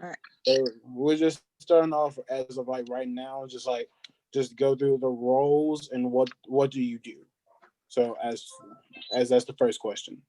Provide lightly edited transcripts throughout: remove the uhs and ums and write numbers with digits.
All right. So we're just starting off as of like right now, just go through the roles and what do you do? So as that's the first question.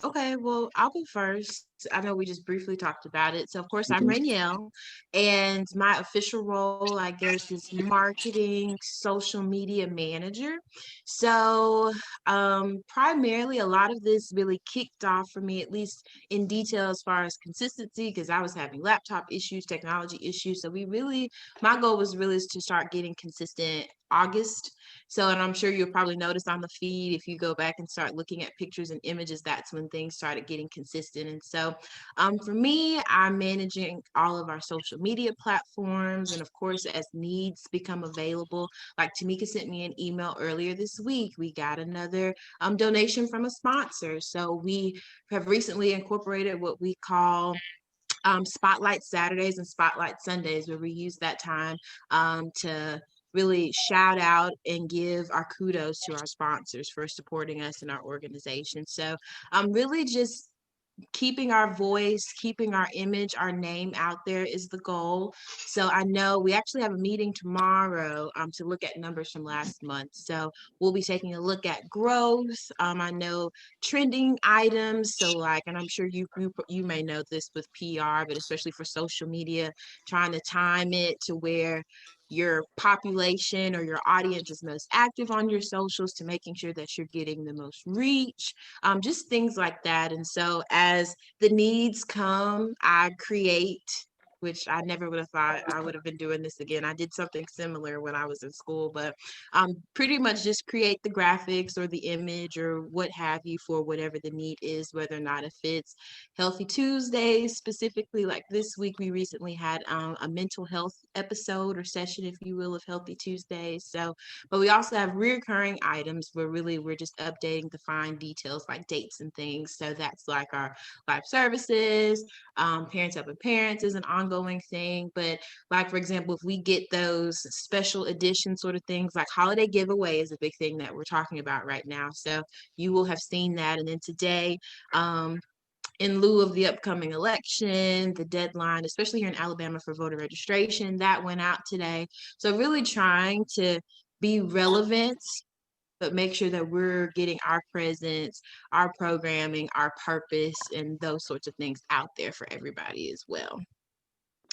Okay, well, I'll go first. I know we just briefly talked about it. So, of course, I'm Mhm. Ranielle, and my official role, I guess, is marketing social media manager. So, primarily, a lot of this really kicked off for me, at least in detail as far as consistency, because I was having laptop issues, technology issues. So, my goal was really to start getting consistent August. So, and I'm sure you'll probably notice on the feed if you go back and start looking at pictures and images, that's when things started getting consistent. And so, for me, I'm managing all of our social media platforms. And of course, as needs become available, like Tamika sent me an email earlier this week, we got another donation from a sponsor. So, we have recently incorporated what we call Spotlight Saturdays and Spotlight Sundays, where we use that time to really shout out and give our kudos to our sponsors for supporting us in our organization. So I'm really just keeping our voice, keeping our image, our name out there is the goal. So I know we actually have a meeting tomorrow to look at numbers from last month. So we'll be taking a look at growth. I know trending items. So like, and I'm sure you may know this with PR, but especially for social media, trying to time it to where your population or your audience is most active on your socials to making sure that you're getting the most reach, just things like that. And so as the needs come, I create, which I never would have thought I would have been doing this again. I did something similar when I was in school, but pretty much just create the graphics or the image or what have you for whatever the need is, whether or not if it's Healthy Tuesdays, specifically like this week, we recently had a mental health episode or session, if you will, of Healthy Tuesdays. So, but we also have recurring items where really we're just updating the fine details like dates and things. So that's like our live services, Parents Helping Parents is an ongoing thing. But like, for example, if we get those special edition sort of things, like holiday giveaway is a big thing that we're talking about right now. So you will have seen that. And then today, in lieu of the upcoming election, the deadline, especially here in Alabama for voter registration, that went out today. So really trying to be relevant, but make sure that we're getting our presence, our programming, our purpose, and those sorts of things out there for everybody as well.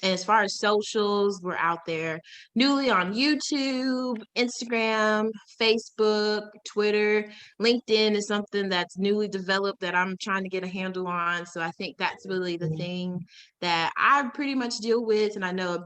And as far as socials, we're out there newly on YouTube, Instagram, Facebook, Twitter. LinkedIn is something that's newly developed that I'm trying to get a handle on. So I think that's really the thing that I pretty much deal with. And I know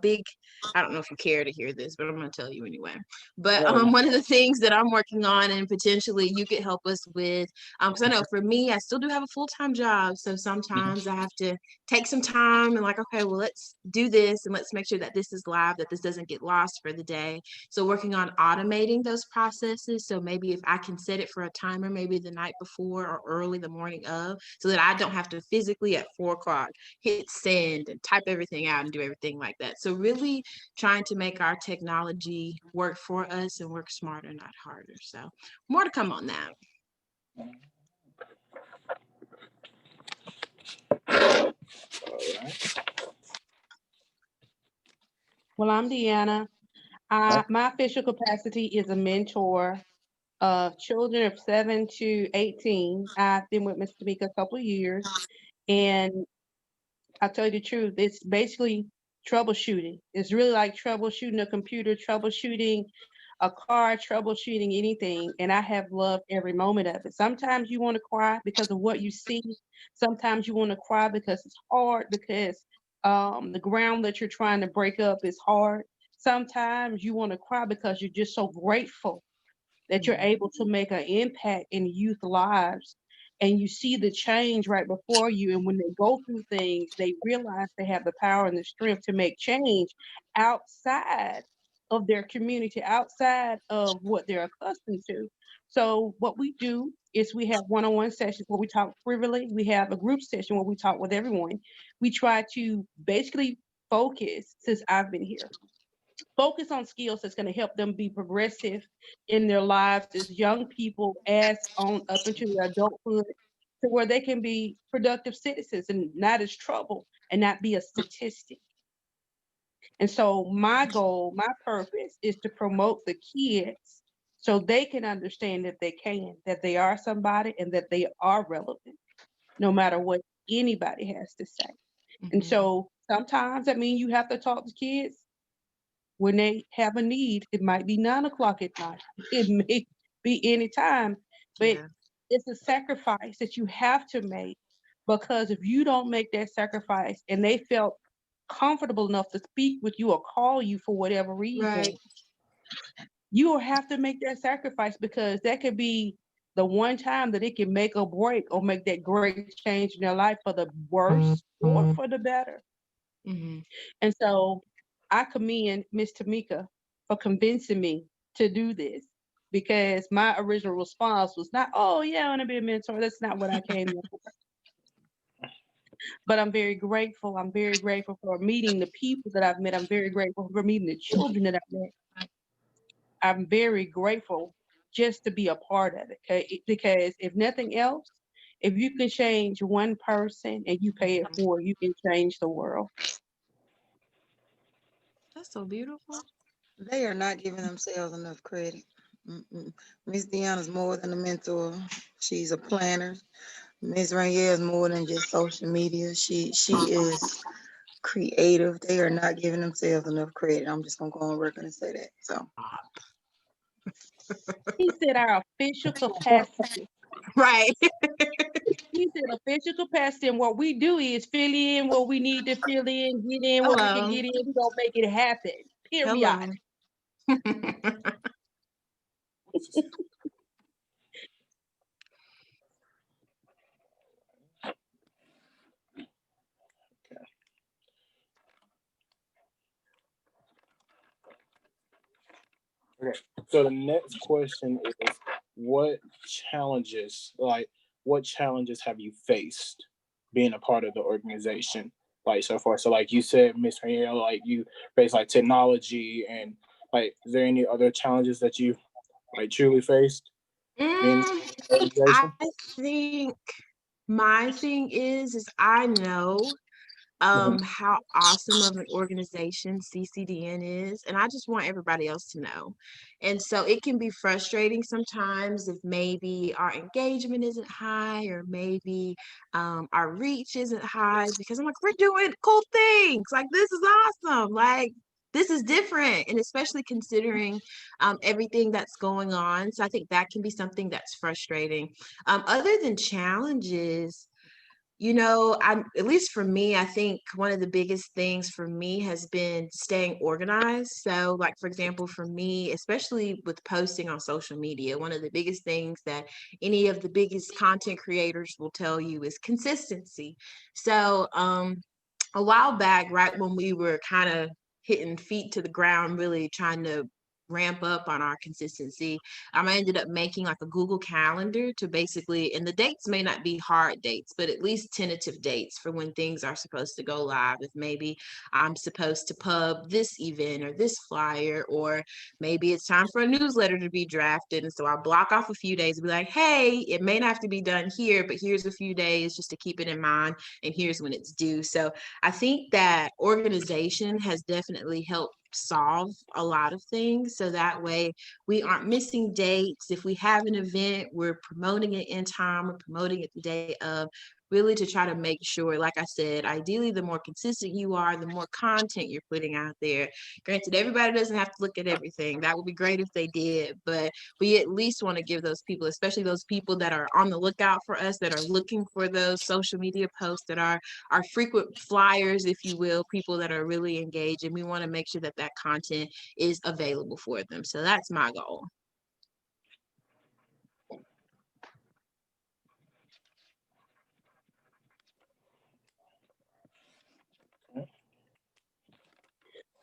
I don't know if you care to hear this, but I'm going to tell you anyway. But No, one of the things that I'm working on and potentially you could help us with, because I know for me, I still do have a full-time job. So sometimes I have to take some time and like, okay, well, let's do this and let's make sure that this is live, that this doesn't get lost for the day. So working on automating those processes. So maybe if I can set it for a timer, maybe the night before or early the morning of, so that I don't have to physically at 4 o'clock hit send and type everything out and do everything like that. So really trying to make our technology work for us and work smarter, not harder. So more to come on that. all right. Well, I'm Deanna. Okay. My official capacity is a mentor of children of 7 to 18. I've been with Miss Tamika a couple of years, and I'll tell you the truth, it's basically troubleshooting. It's really like troubleshooting a computer, troubleshooting a car, troubleshooting anything. And I have loved every moment of it. Sometimes you want to cry because of what you see. Sometimes you want to cry because it's hard, because the ground that you're trying to break up is hard. Sometimes you want to cry because you're just so grateful that you're able to make an impact in youth lives, and you see the change right before you, and when they go through things they realize they have the power and the strength to make change outside of their community, outside of what they're accustomed to. So what we do is we have one-on-one sessions where we talk privately. We have a group session where we talk with everyone. We try to basically focus, since I've been here, focus on skills that's going to help them be progressive in their lives as young people, as on up into their adulthood. to where they can be productive citizens and not as trouble and not be a statistic. And so my goal, my purpose is to promote the kids so they can understand that they can, that they are somebody and that they are relevant, no matter what anybody has to say. And Mhm. so sometimes that means you have to talk to kids when they have a need. It might be 9 o'clock at night. It may be any time, but Yeah. it's a sacrifice that you have to make, because if you don't make that sacrifice and they felt comfortable enough to speak with you or call you for whatever Right. reason, you will have to make that sacrifice, because that could be the one time that it can make or break or make that great change in their life for the worse or for the better. Mhm. And so I commend Miss Tamika for convincing me to do this, because my original response was not, oh yeah, I want to be a mentor. That's not what I came here for. But I'm very grateful. I'm very grateful for meeting the people that I've met. I'm very grateful for meeting the children that I've met. I'm very grateful just to be a part of it. Because if nothing else, if you can change one person and you pay it forward, you can change the world. That's so beautiful. They are not giving themselves enough credit. Mm-mm. Miss Deanna's more than a mentor. She's a planner. Miss Ranielle is more than just social media. She is creative. They are not giving themselves enough credit. I'm just gonna go on record and say that. So He said our official capacity. Right. He said official capacity, and what we do is fill in what we need to fill in, get in what we can Hello. get in. We don't make it happen. Period. Hello. Okay. So the next question is, what what challenges have you faced being a part of the organization, like so far? So like you said, Miss Ranielle, like you face like technology, and like is there any other challenges that you like truly faced being in Mm, the organization? I think my thing is I know Mhm. how awesome of an organization CCDN is, and I just want everybody else to know. And so it can be frustrating sometimes if maybe our engagement isn't high, or maybe our reach isn't high, because I'm like, we're doing cool things, like this is awesome, like this is different, and especially considering everything that's going on. So I think that can be something that's frustrating. Other than challenges, I'm, at least for me, I think one of the biggest things for me has been staying organized. So, like, for example, for me, especially with posting on social media, one of the biggest things that any of the biggest content creators will tell you is consistency. So, a while back, right when we were kind of hitting feet to the ground, really trying to ramp up on our consistency, I ended up making like a Google Calendar to basically, and the dates may not be hard dates, but at least tentative dates for when things are supposed to go live. If maybe I'm supposed to pub this event or this flyer, or maybe it's time for a newsletter to be drafted. And so I block off a few days and be like, hey, it may not have to be done here, but here's a few days just to keep it in mind. And here's when it's due. So I think that organization has definitely helped solve a lot of things. So that way we aren't missing dates. If we have an event, we're promoting it in time, we're promoting it the day of, really to try to make sure, like I said, ideally, the more consistent you are, the more content you're putting out there. Granted, everybody doesn't have to look at everything. That would be great if they did, but we at least want to give those people, especially those people that are on the lookout for us, that are looking for those social media posts, that are our frequent flyers, if you will, people that are really engaged, and we want to make sure that that content is available for them. So that's my goal.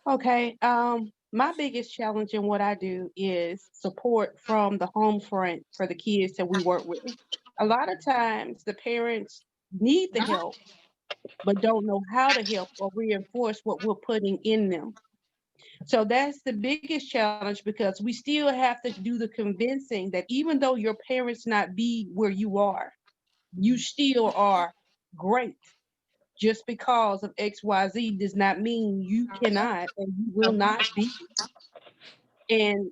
Okay. My biggest challenge in what I do is support from the home front for the kids that we work with. A lot of times the parents need the help, but don't know how to help or reinforce what we're putting in them. So that's the biggest challenge, because we still have to do the convincing that even though your parents not be where you are, you still are great. Just because of XYZ does not mean you cannot and you will not be. And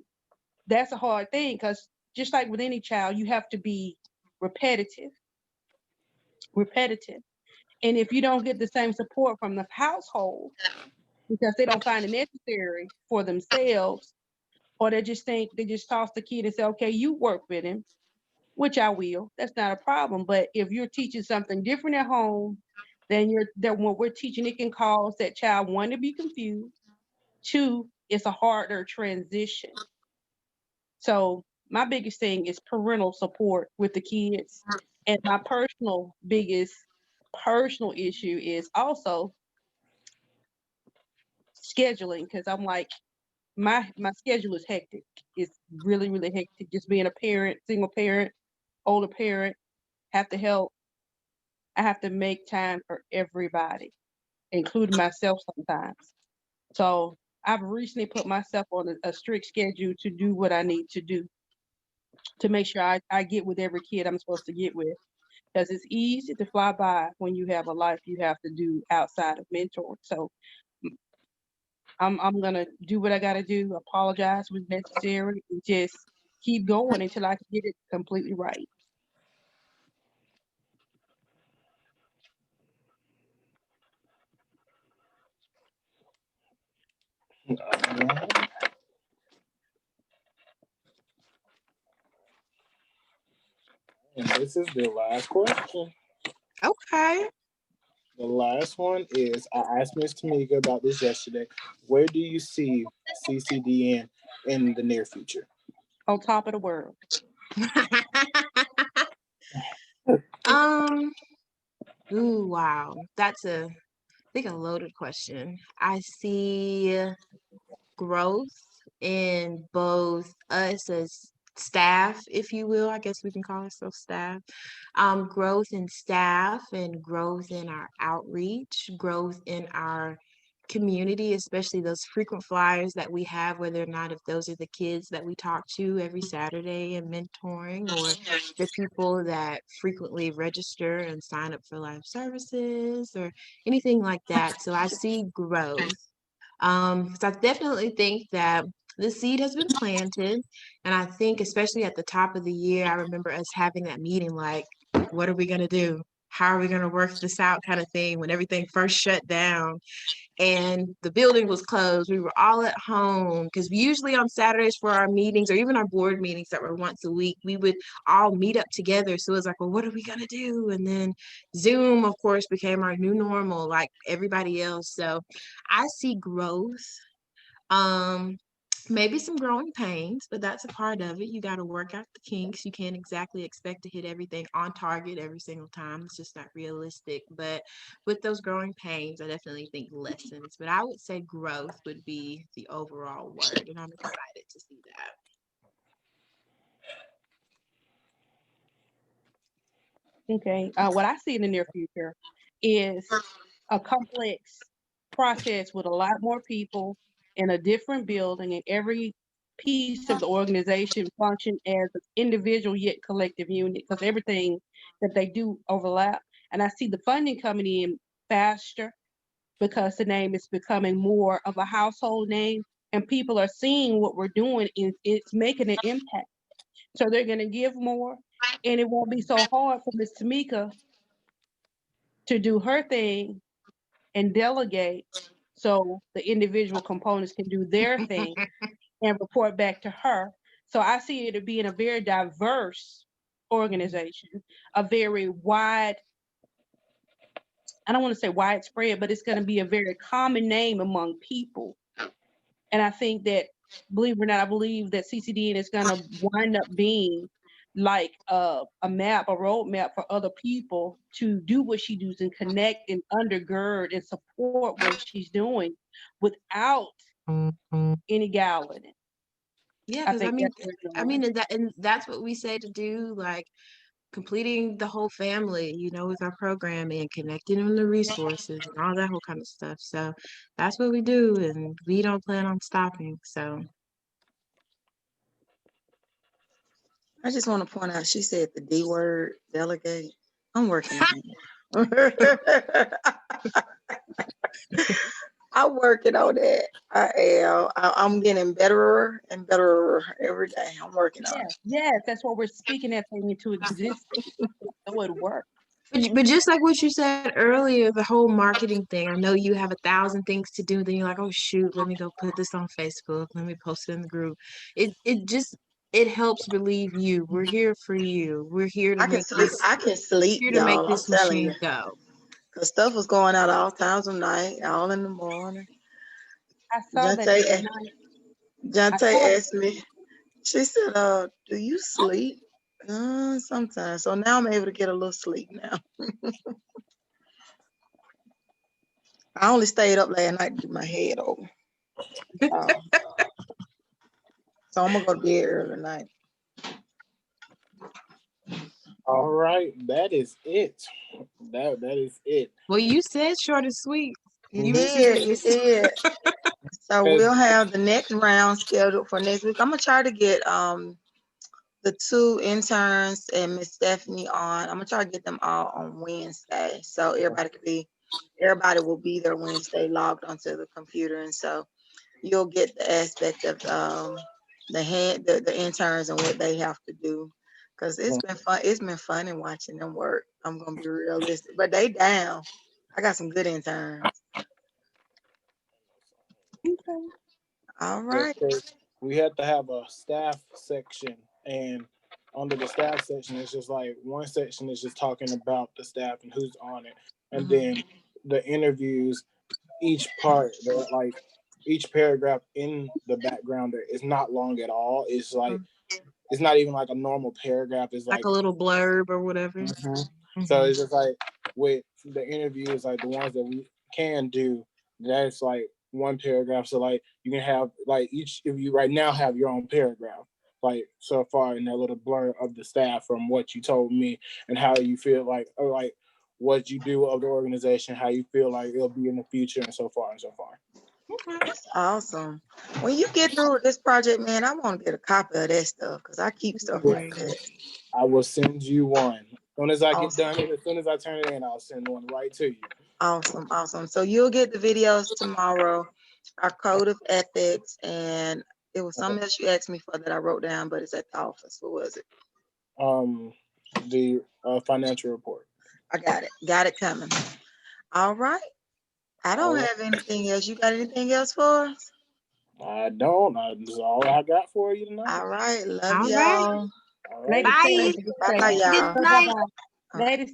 that's a hard thing because just like with any child, you have to be repetitive, repetitive. And if you don't get the same support from the household because they don't find it necessary for themselves, or they just think they just toss the kid and say, okay, you work with him, which I will. That's not a problem. But if you're teaching something different at home than what we're teaching, it can cause that child, one, to be confused. Two, it's a harder transition. So my biggest thing is parental support with the kids. And my biggest personal issue is also scheduling because I'm like, my schedule is hectic. It's really, really hectic. Just being a parent, single parent, older parent, have to help. I have to make time for everybody, including myself sometimes. So I've recently put myself on a strict schedule to do what I need to do to make sure I get with every kid I'm supposed to get with. Because it's easy to fly by when you have a life you have to do outside of mentoring. So I'm gonna do what I gotta do, apologize when necessary, and just keep going until I can get it completely right. And this is the last question. Okay. The last one is I asked Miss Tamika about this yesterday. Where do you see CCDN in the near future? On top of the world. um, ooh, wow. That's I think a loaded question. I see growth in both us as staff, if you will. I guess we can call ourselves staff. Growth in staff and growth in our outreach, growth in our community, especially those frequent flyers that we have, whether or not if those are the kids that we talk to every Saturday and mentoring, or the people that frequently register and sign up for live services or anything like that. So I see growth. So I definitely think that the seed has been planted. And I think, especially at the top of the year, I remember us having that meeting like, what are we going to do? How are we going to work this out, kind of thing, when everything first shut down and the building was closed. We were all at home because usually on Saturdays for our meetings or even our board meetings that were once a week, we would all meet up together. So it was like, well, what are we going to do? And then Zoom, of course, became our new normal, like everybody else. So I see growth. Um, Maybe some growing pains, but that's a part of it. You got to work out the kinks. You can't exactly expect to hit everything on target every single time. It's just not realistic. But with those growing pains, I definitely think lessons. But I would say growth would be the overall word, and I'm excited to see that. Okay. What I see in the near future is a complex process with a lot more people in a different building, and every piece of the organization function as an individual yet collective unit because everything that they do overlap. And I see the funding coming in faster because the name is becoming more of a household name and people are seeing what we're doing and it's making an impact. So they're going to give more and it won't be so hard for Miss Tamika to do her thing and delegate so the individual components can do their thing and report back to her. So I see it being a very diverse organization, a very wide, I don't want to say widespread, but it's going to be a very common name among people. And I think that, believe it or not, I believe that CCDN is going to wind up being like a map, a roadmap for other people to do what she does and connect and undergird and support what she's doing without any gallery. Yeah, I because think that's where it's going. and that's what we say to do, like completing the whole family, with our programming and connecting on the resources and all that whole kind of stuff. So that's what we do, and we don't plan on stopping. So I just want to point out, she said the D word, delegate. I'm working on it. I'm working on that. I am. I'm getting better and better every day. I'm working on it. Yes, that's what we're speaking that thing into existence. So it works. But just like what you said earlier, the whole marketing thing, I know you have 1,000 things to do, then you're like, oh shoot, let me go put this on Facebook, let me post it in the group. It helps relieve you. We're here for you. We're here to I can make sleep. I can sleep, y'all. I'm this telling you. machine go. Cause stuff was going out all times of night, all in the morning. I saw that the other Jante, night. Jante asked me. She said, do you sleep?" Sometimes. So now I'm able to get a little sleep now. I only stayed up last night to get my head over. So I'm gonna go to bed early tonight. All right, that is it. That is it. Well, you said short and sweet. You did. So we'll have the next round scheduled for next week. I'm gonna try to get the 2 interns and Miss Stephanie on. I'm gonna try to get them all on Wednesday, so everybody will be there Wednesday, logged onto the computer, and so you'll get the aspect of the interns and what they have to do. Cause it's been fun. It's been fun in watching them work. I'm gonna be realistic, but they down. I got some good interns. Okay. All right. We had to have a staff section, and under the staff section, it's just like one section is just talking about the staff and who's on it, and then the interviews. Each part, like each paragraph in the background, is not long at all. It's like it's not even like a normal paragraph. It's like a little blurb or whatever. So it's just like with the interviews, like the ones that we can do, that's like one paragraph. So like you can have like each, if you right now have your own paragraph, like so far in that little blur of the staff from what you told me and how you feel like, or like what you do of the organization, how you feel like it'll be in the future, and so far and so far. That's awesome. When you get through with this project, man, I want to get a copy of that stuff because I keep stuff like that. I will send you one. As soon as I get done, as soon as I turn it in, I'll send one right to you. Awesome. So you'll get the videos tomorrow, our code of ethics, and it was something else you asked me for that I wrote down, but it's at the office. What was it? The financial report. I got it coming. All right. I don't have anything else. You got anything else for us? I don't. That's all I got for you tonight. All right. Love y'all. Ladies, Bye. Bye, y'all. Bye-bye. Ladies,